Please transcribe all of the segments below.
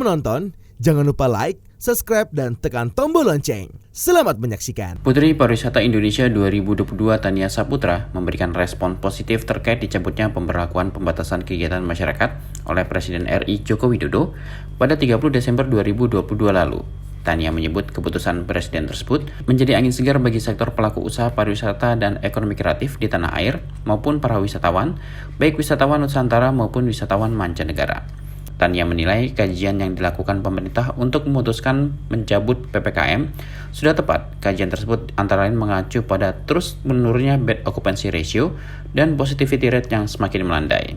menonton, jangan lupa like, subscribe, dan tekan tombol lonceng. Selamat menyaksikan. Putri Pariwisata Indonesia 2022 Tania Saputra memberikan respon positif terkait dicabutnya pemberlakuan pembatasan kegiatan masyarakat oleh Presiden RI Joko Widodo pada 30 Desember 2022 lalu. Tania menyebut keputusan Presiden tersebut menjadi angin segar bagi sektor pelaku usaha pariwisata dan ekonomi kreatif di tanah air maupun para wisatawan, baik wisatawan Nusantara maupun wisatawan mancanegara. Tania menilai kajian yang dilakukan pemerintah untuk memutuskan mencabut PPKM sudah tepat. Kajian tersebut antara lain mengacu pada terus menurunnya bed occupancy ratio dan positivity rate yang semakin melandai.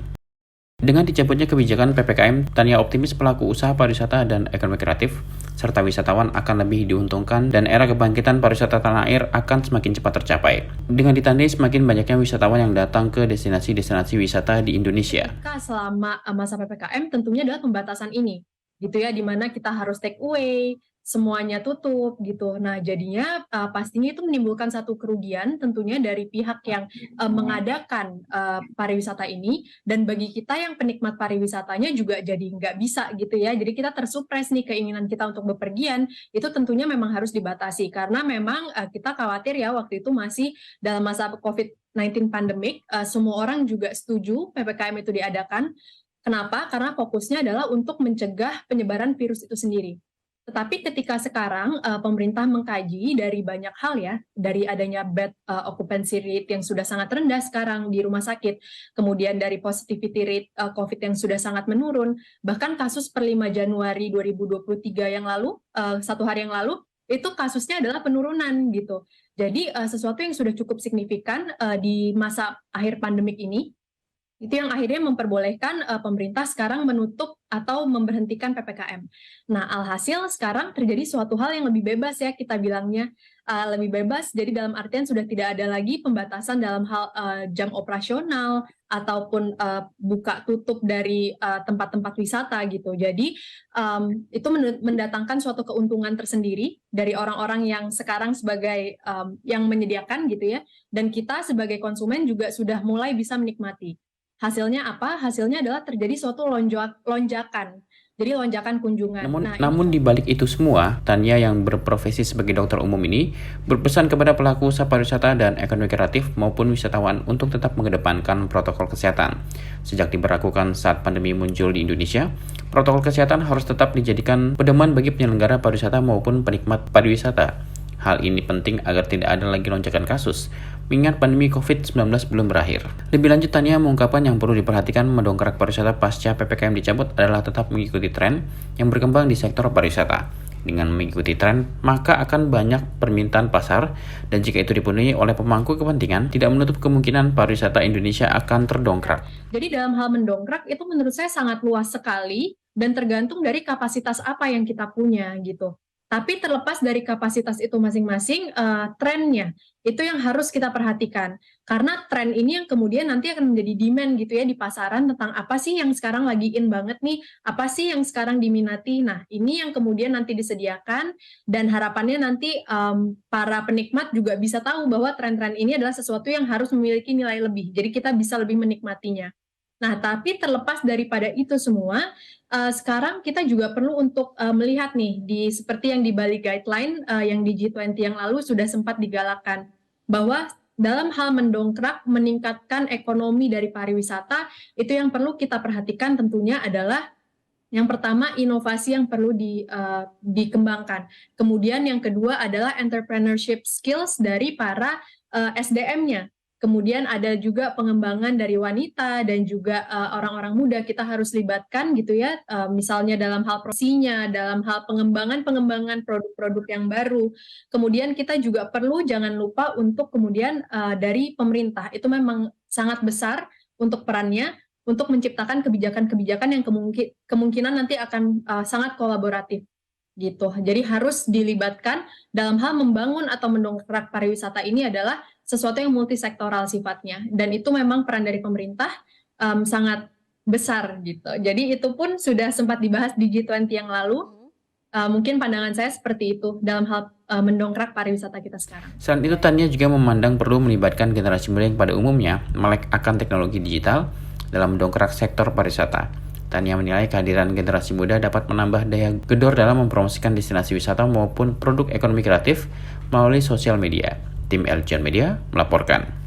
Dengan dicabutnya kebijakan PPKM, Tania optimis pelaku usaha pariwisata dan ekonomi kreatif serta wisatawan akan lebih diuntungkan dan era kebangkitan pariwisata tanah air akan semakin cepat tercapai. Dengan ditandai semakin banyaknya wisatawan yang datang ke destinasi-destinasi wisata di Indonesia. Selama masa PPKM tentunya adalah pembatasan ini, gitu ya, di mana kita harus take away, semuanya tutup gitu. Nah, jadinya pastinya itu menimbulkan satu kerugian tentunya dari pihak yang mengadakan pariwisata ini, dan bagi kita yang penikmat pariwisatanya juga jadi nggak bisa gitu ya. Jadi kita tersupres nih keinginan kita untuk bepergian, itu tentunya memang harus dibatasi karena memang kita khawatir ya waktu itu masih dalam masa COVID-19 pandemik, semua orang juga setuju PPKM itu diadakan. Kenapa? Karena fokusnya adalah untuk mencegah penyebaran virus itu sendiri. Tetapi ketika sekarang pemerintah mengkaji dari banyak hal ya, dari adanya bed occupancy rate yang sudah sangat rendah sekarang di rumah sakit, kemudian dari positivity rate COVID yang sudah sangat menurun, bahkan kasus per 5 Januari 2023 yang lalu, satu hari yang lalu, itu kasusnya adalah penurunan gitu. Jadi sesuatu yang sudah cukup signifikan di masa akhir pandemik ini, itu yang akhirnya memperbolehkan pemerintah sekarang menutup atau memberhentikan PPKM. Nah, alhasil sekarang terjadi suatu hal yang lebih bebas ya, kita bilangnya lebih bebas. Jadi dalam artian sudah tidak ada lagi pembatasan dalam hal jam operasional ataupun buka tutup dari tempat-tempat wisata gitu. Jadi itu mendatangkan suatu keuntungan tersendiri dari orang-orang yang sekarang sebagai yang menyediakan gitu ya. Dan kita sebagai konsumen juga sudah mulai bisa menikmati. Hasilnya apa? Hasilnya adalah terjadi suatu lonjakan. Jadi lonjakan kunjungan. Namun di balik itu semua, Tania yang berprofesi sebagai dokter umum ini berpesan kepada pelaku usaha pariwisata dan ekonomi kreatif maupun wisatawan untuk tetap mengedepankan protokol kesehatan. Sejak diberlakukan saat pandemi muncul di Indonesia, protokol kesehatan harus tetap dijadikan pedoman bagi penyelenggara pariwisata maupun penikmat pariwisata. Hal ini penting agar tidak ada lagi lonjakan kasus, mengingat pandemi COVID-19 belum berakhir. Lebih lanjut, Tania mengungkapkan yang perlu diperhatikan mendongkrak pariwisata pasca PPKM dicabut adalah tetap mengikuti tren yang berkembang di sektor pariwisata. Dengan mengikuti tren, maka akan banyak permintaan pasar, dan jika itu dipenuhi oleh pemangku kepentingan, tidak menutup kemungkinan pariwisata Indonesia akan terdongkrak. Jadi dalam hal mendongkrak itu menurut saya sangat luas sekali, dan tergantung dari kapasitas apa yang kita punya gitu. Tapi terlepas dari kapasitas itu masing-masing, trennya itu yang harus kita perhatikan. Karena tren ini yang kemudian nanti akan menjadi demand gitu ya di pasaran tentang apa sih yang sekarang lagi in banget nih, apa sih yang sekarang diminati. Nah, ini yang kemudian nanti disediakan, dan harapannya nanti para penikmat juga bisa tahu bahwa tren-tren ini adalah sesuatu yang harus memiliki nilai lebih. Jadi kita bisa lebih menikmatinya. Nah, tapi terlepas daripada itu semua, sekarang kita juga perlu untuk melihat nih, seperti yang di Bali Guideline yang di G20 yang lalu sudah sempat digalakkan, bahwa dalam hal mendongkrak, meningkatkan ekonomi dari pariwisata, itu yang perlu kita perhatikan tentunya adalah yang pertama inovasi yang perlu dikembangkan. Kemudian yang kedua adalah entrepreneurship skills dari para SDM-nya. Kemudian ada juga pengembangan dari wanita dan juga orang-orang muda kita harus libatkan gitu ya, misalnya dalam hal promosinya, dalam hal pengembangan produk-produk yang baru. Kemudian kita juga perlu jangan lupa untuk kemudian dari pemerintah, itu memang sangat besar untuk perannya untuk menciptakan kebijakan-kebijakan yang kemungkinan nanti akan sangat kolaboratif gitu. Jadi harus dilibatkan dalam hal membangun atau mendongkrak pariwisata ini adalah sesuatu yang multisektoral sifatnya, dan itu memang peran dari pemerintah sangat besar gitu. Jadi itu pun sudah sempat dibahas di G20 yang lalu. Mungkin pandangan saya seperti itu dalam hal mendongkrak pariwisata kita sekarang. Selain itu, Tania juga memandang perlu melibatkan generasi muda yang pada umumnya melek akan teknologi digital dalam mendongkrak sektor pariwisata. Tania menilai kehadiran generasi muda dapat menambah daya gedor dalam mempromosikan destinasi wisata maupun produk ekonomi kreatif melalui sosial media. Tim Eljon Media melaporkan.